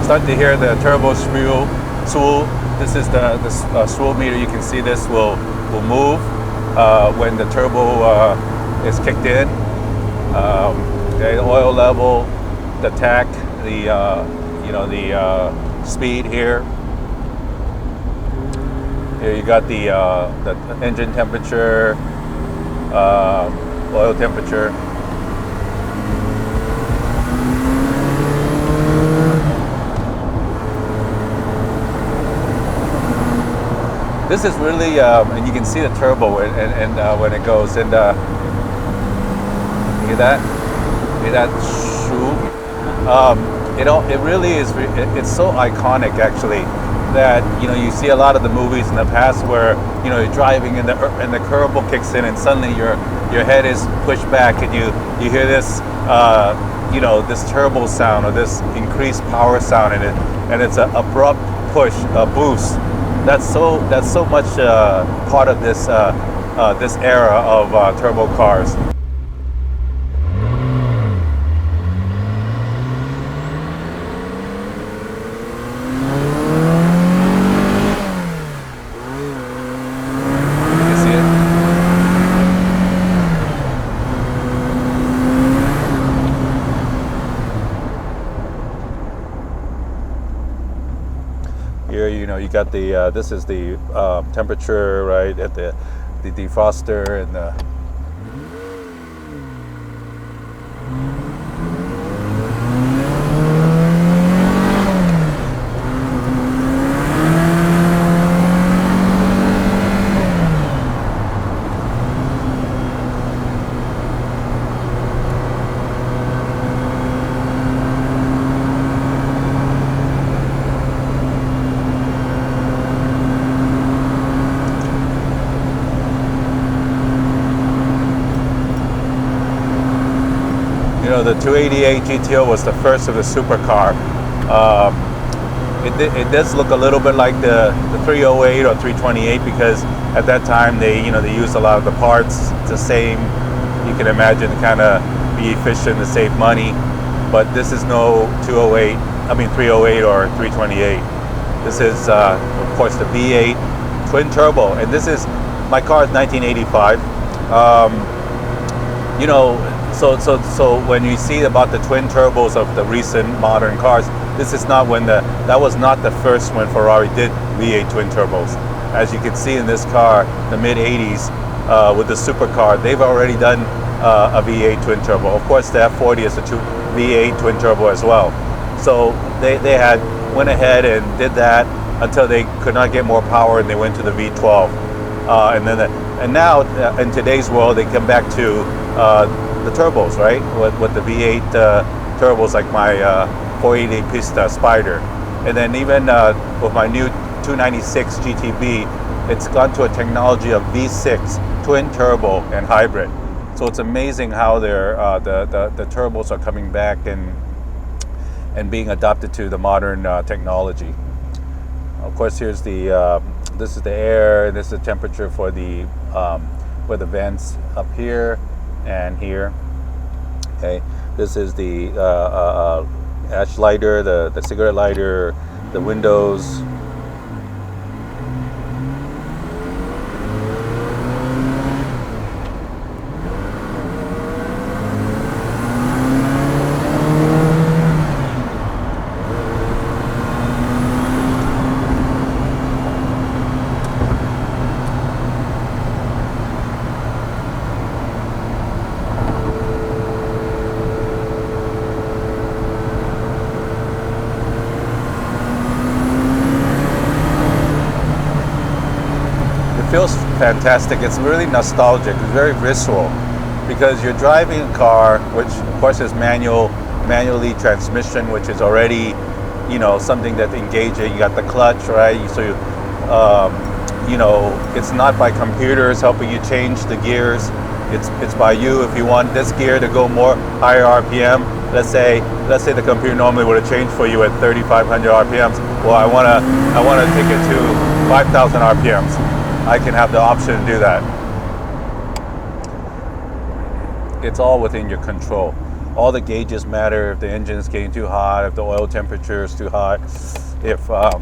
start to hear the turbo spool. This is the spool meter. You can see this will move when the turbo is kicked in. The oil level, the tach, the speed here. Here you got the engine temperature, oil temperature. This is really, and you can see the turbo and when it goes, and hear that? Hear that? It really is. It's so iconic, actually, that you see a lot of the movies in the past where you're driving and the curve kicks in and suddenly your head is pushed back and you hear this this turbo sound or this increased power sound in it, and it's an abrupt push, a boost. That's so much part of this era of turbo cars. You got the this is the temperature, right, at the defroster and the the 288 GTO was the first of the supercar. It does look a little bit like the 308 or 328 because at that time they used a lot of the parts. It's the same. You can imagine to kind of be efficient to save money. But this is no 308 or 328. This is of course the V8 twin turbo, and this is my car is 1985. So when you see about the twin turbos of the recent modern cars, this is not that was not the first when Ferrari did V8 twin turbos. As you can see in this car, the mid 80s with the supercar, they've already done a V8 twin turbo. Of course, the F40 is a V8 twin turbo as well. So they went ahead and did that until they could not get more power, and they went to the V12. And now in today's world, they come back to the turbos, right? With the V8 turbos, like my 488 Pista Spider, and then even with my new 296 GTB, it's gone to a technology of V6 twin turbo and hybrid. So it's amazing how the turbos are coming back and being adopted to the modern technology. Of course, here's this is the air. This is the temperature for the vents up here and here. Okay, this is the ash lighter, the cigarette lighter, the windows. Feels fantastic. It's really nostalgic. It's very visceral because you're driving a car, which of course is manually transmission, which is already something that's engaging. You got the clutch, right? So it's not by computers helping you change the gears. It's by you. If you want this gear to go more higher RPM, let's say the computer normally would have changed for you at 3,500 RPMs. Well, I wanna take it to 5,000 RPMs. I can have the option to do that. It's all within your control. all the gauges matter. If the engine is getting too hot, if the oil temperature is too hot, if got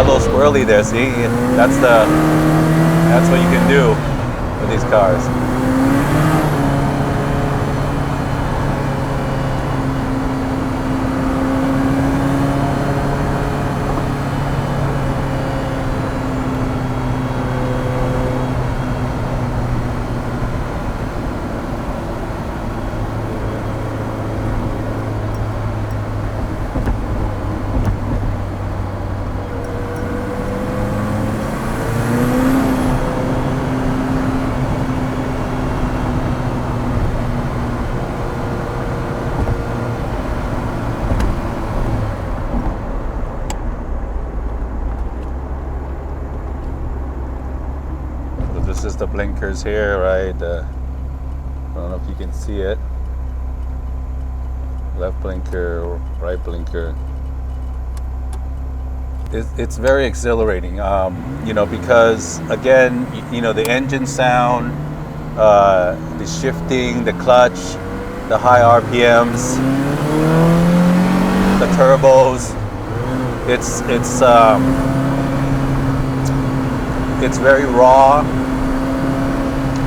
a little swirly there. See, that's what you can do with these cars. This is the blinkers here, right? I don't know if you can see it. Left blinker, right blinker. It's very exhilarating, you know, because again, you know, the engine sound, the shifting, the clutch, the high RPMs, the turbos. It's very raw,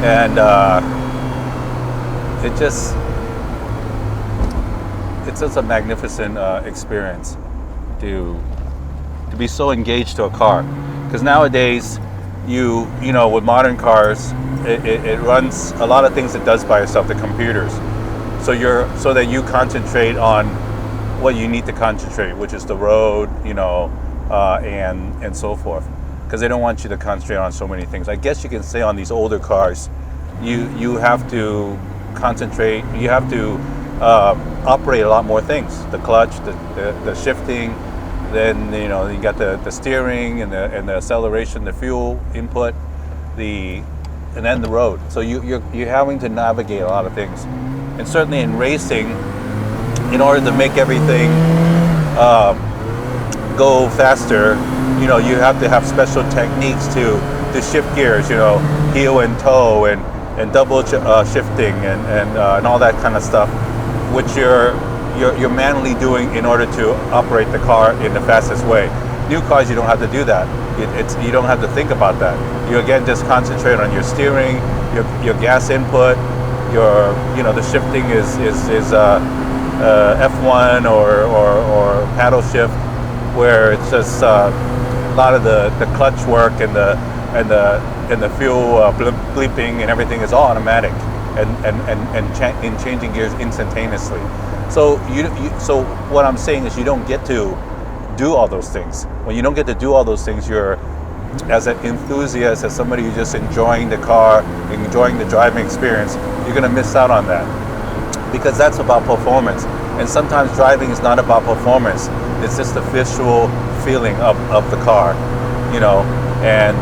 and it's just a magnificent experience to be so engaged to a car. Because nowadays, you know, with modern cars, it runs a lot of things it does by itself, the computers. So that you concentrate on what you need to concentrate, which is the road, you know, and so forth. Because they don't want you to concentrate on so many things. I guess you can say on these older cars, you have to concentrate. You have to operate a lot more things: the clutch, the shifting. Then, you know, you got the steering and the acceleration, the fuel input, and then the road. So you're having to navigate a lot of things. And certainly in racing, in order to make everything go faster, you know, you have to have special techniques to shift gears, you know, heel and toe and double shifting and all that kind of stuff, which you're manually doing in order to operate the car in the fastest way. New cars, you don't have to do that. You don't have to think about that. You again just concentrate on your steering, your gas input, the shifting is F1 or paddle shift, where it's just a lot of the clutch work and the fuel bleeping and everything is all automatic and changing gears instantaneously. So so what I'm saying is you don't get to do all those things. When you don't get to do all those things, you're, as an enthusiast, as somebody who's just enjoying the car, enjoying the driving experience, you're going to miss out on that, because that's about performance. And sometimes driving is not about performance. It's just the visual feeling of the car, you know, and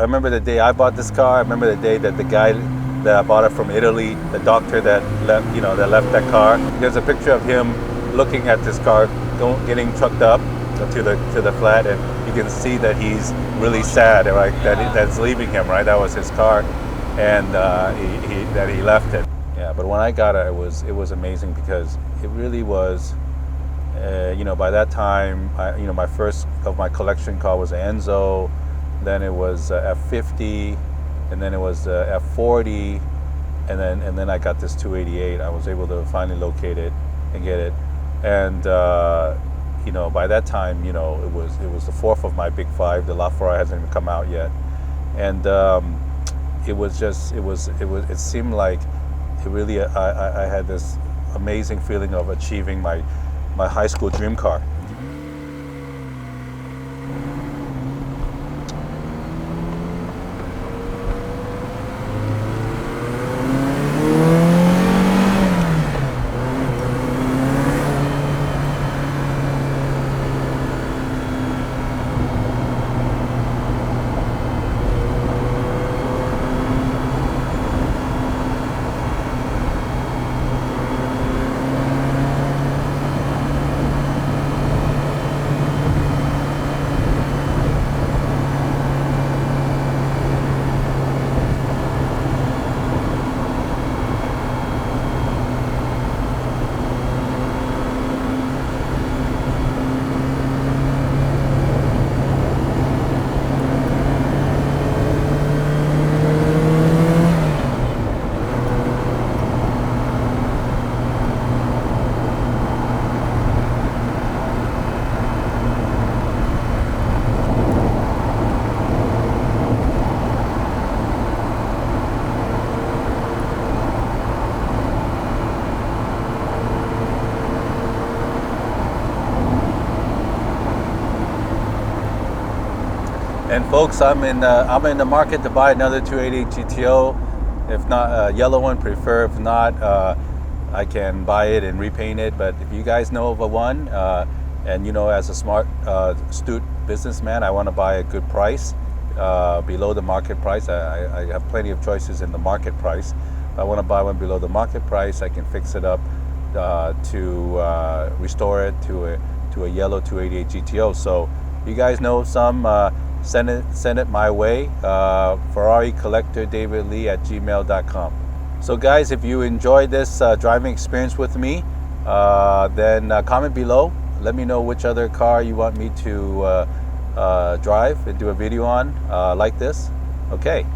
remember the day I bought this car. I remember the day that the guy that I bought it from Italy, the doctor that left, that left that car. There's a picture of him looking at this car, getting trucked up to the flat, and you can see that he's really sad, right? That's leaving him, right? That was his car, and he left it. Yeah, but when I got it, it was amazing because it really was. By that time, my first of my collection car was an Enzo, then it was F50, and then it was F40, and then I got this 288. I was able to finally locate it and get it, and by that time, it was the fourth of my big five. The LaFerrari hasn't even come out yet, and it seemed like it really. I had this amazing feeling of achieving my high school dream car. And folks, I'm in the market to buy another 288 GTO. If not a yellow one, prefer. If not, I can buy it and repaint it. But if you guys know of a one, and as a smart, astute businessman, I want to buy a good price below the market price. I have plenty of choices in the market price. If I want to buy one below the market price, I can fix it up to restore it to a yellow 288 GTO. So you guys know some. Send it my way. ferraricollector davidlee@gmail.com. So guys, if you enjoyed this driving experience with me, then comment below. Let me know which other car you want me to drive and do a video on like this. Okay.